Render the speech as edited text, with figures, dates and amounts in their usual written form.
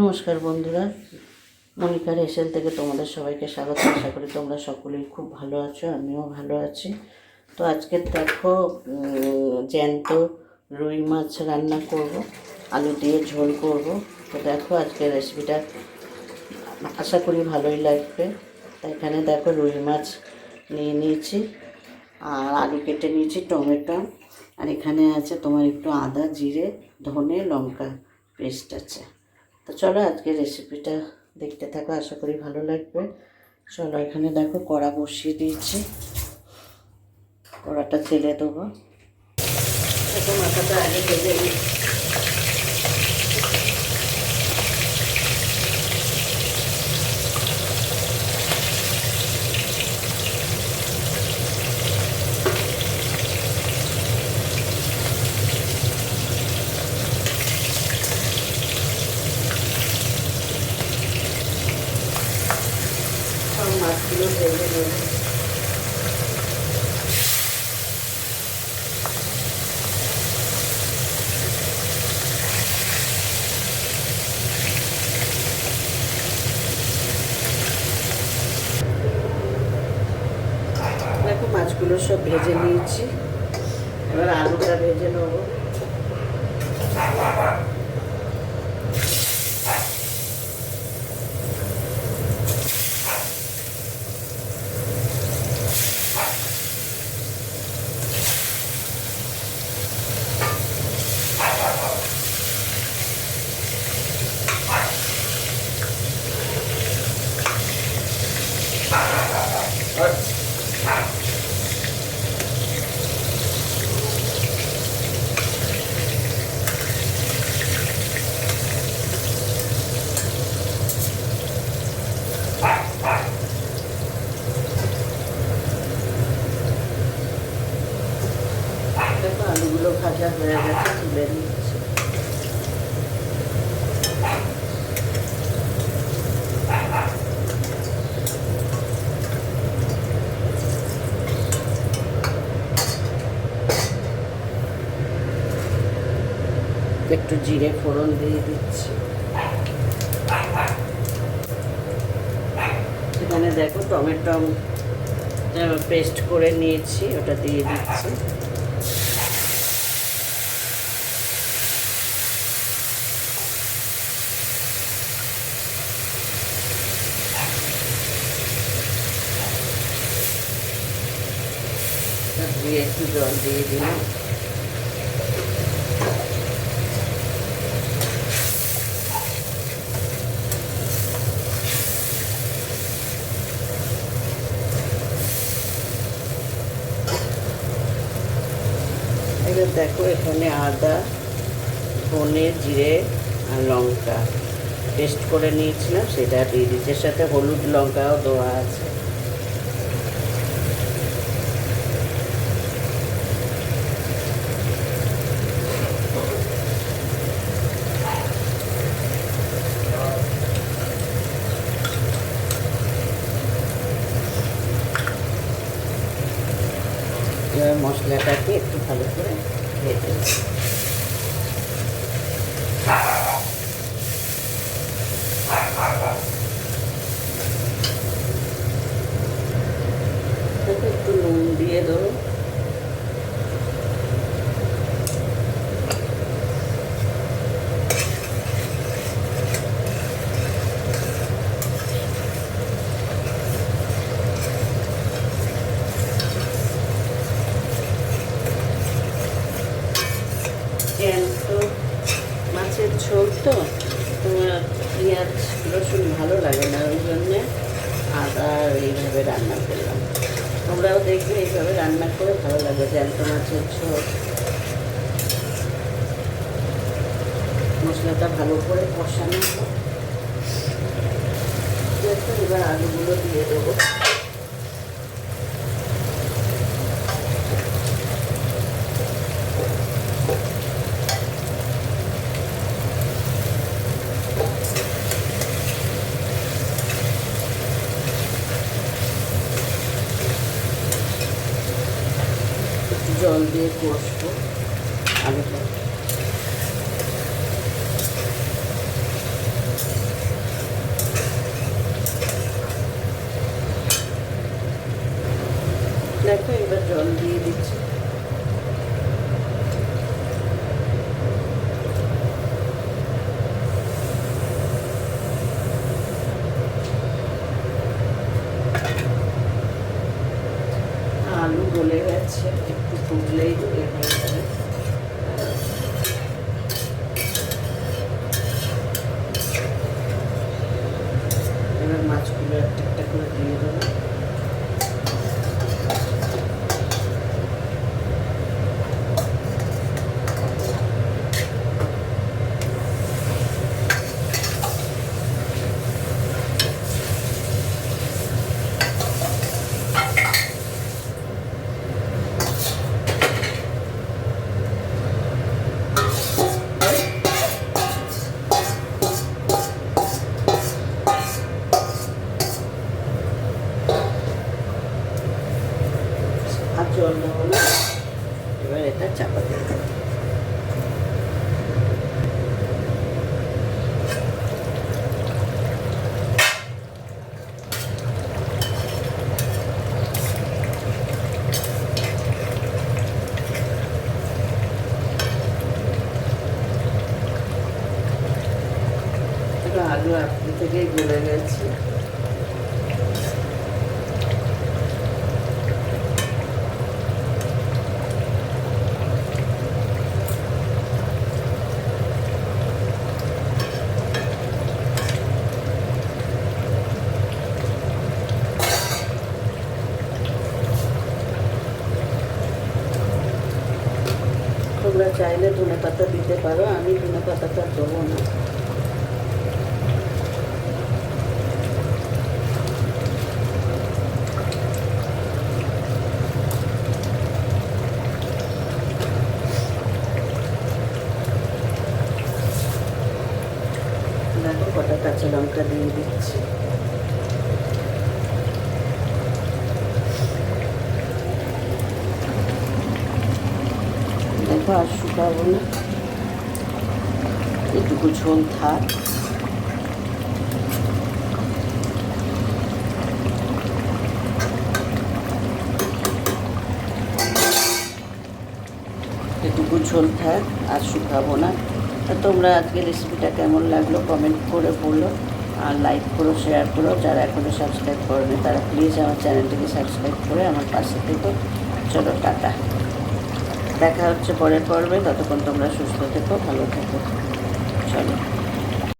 নমস্কার বন্ধুরা, মনিকার এসেল থেকে তোমাদের সবাইকে স্বাগত। আশা করি তোমরা সকলেই খুব ভালো আছো, আমিও ভালো আছি। তো আজকে দেখো জ্যান্ত রুই মাছ রান্না করব, আলু দিয়ে ঝোল করব। তো দেখো আজকের রেসিপিটা আশা করি ভালোই লাগবে। তো এখানে দেখো রুই মাছ নিয়ে নিয়েছি, আর আলু কেটে নিয়েছি, টমেটো, আর এখানে আছে তোমার একটু আদা, জিরে, ধনে, লঙ্কা পেস্ট আছে। তো চলো আজকে রেসিপিটা দেখতে থাকো, আশা করি ভালো লাগবে। চলো এখানে দেখো কড়া বসিয়ে দিয়েছি, কড়াটা তেলে দেবো। দেখো মাথাটা আগে ভেজে নিই। সব মাছগুলো ভেজে নেব। দেখো মাছগুলো সব ভেজে নিয়েছি, এবার আলুটা ভেজে নেবো। দেখো আলুগুলো ভাজা হয়ে গেছে, তুলে নিচ্ছি। একটু জিরে ফোড়ন দিয়ে দিচ্ছি। এখানে দেখো টমেটো পেস্ট করে নিয়েছি, ওটা দিয়ে দিচ্ছি। দিয়ে একটু জল দিয়ে দিলাম। এবার দেখো এখানে আদা, ধনে, জিরে আর লঙ্কা পেস্ট করে নিয়েছিলাম, সেটা দিয়ে দিচ্ছি। এর সাথে হলুদ লঙ্কাও দেওয়া আছে। এবার মশলাটাকে একটু ভালো করে ভেজে নেব। একটু নুন দিয়ে দেবো। জ্যান্ত মাছের ঝোল তো তোমার পেঁয়াজ রসুন ভালো লাগে না, ওই জন্যে আদা এইভাবে রান্না করলাম। তোমরাও দেখবে এইভাবে রান্না করে ভালো লাগে জ্যান্ত মাছের ঝোল। মশলাটা ভালো করে কষানো। এবার আলুগুলো দিয়ে দেবো। জল দিয়ে কষবো আলুটা। চাপা দিয়ে দেবো। আলু আপনি থেকেই গলে গেছে। তোমরা চাইলে ধনে পাতা দিতে পারো, আমি ধনে পাতাটা দেবো না। দেখো কটা কাঁচা লঙ্কা দিয়ে দিচ্ছি। দেখো আর শুকাবো না, এটুকু ঝোল থাক। এটুকু ঝোল থাক, আর শুকাবো না। তা তোমরা আজকে রেসিপিটা কেমন লাগলো কমেন্ট করে বলো, আর লাইক করো, শেয়ার করো। যারা এখনও সাবস্ক্রাইব করেনি তারা প্লিজ আমার চ্যানেলটিকে সাবস্ক্রাইব করে আমার পাশে থেকো। চলো টাটা, দেখা হচ্ছে পরের পর্বে। ততক্ষণ তোমরা সুস্থ থেকো, ভালো থেকো। চলো।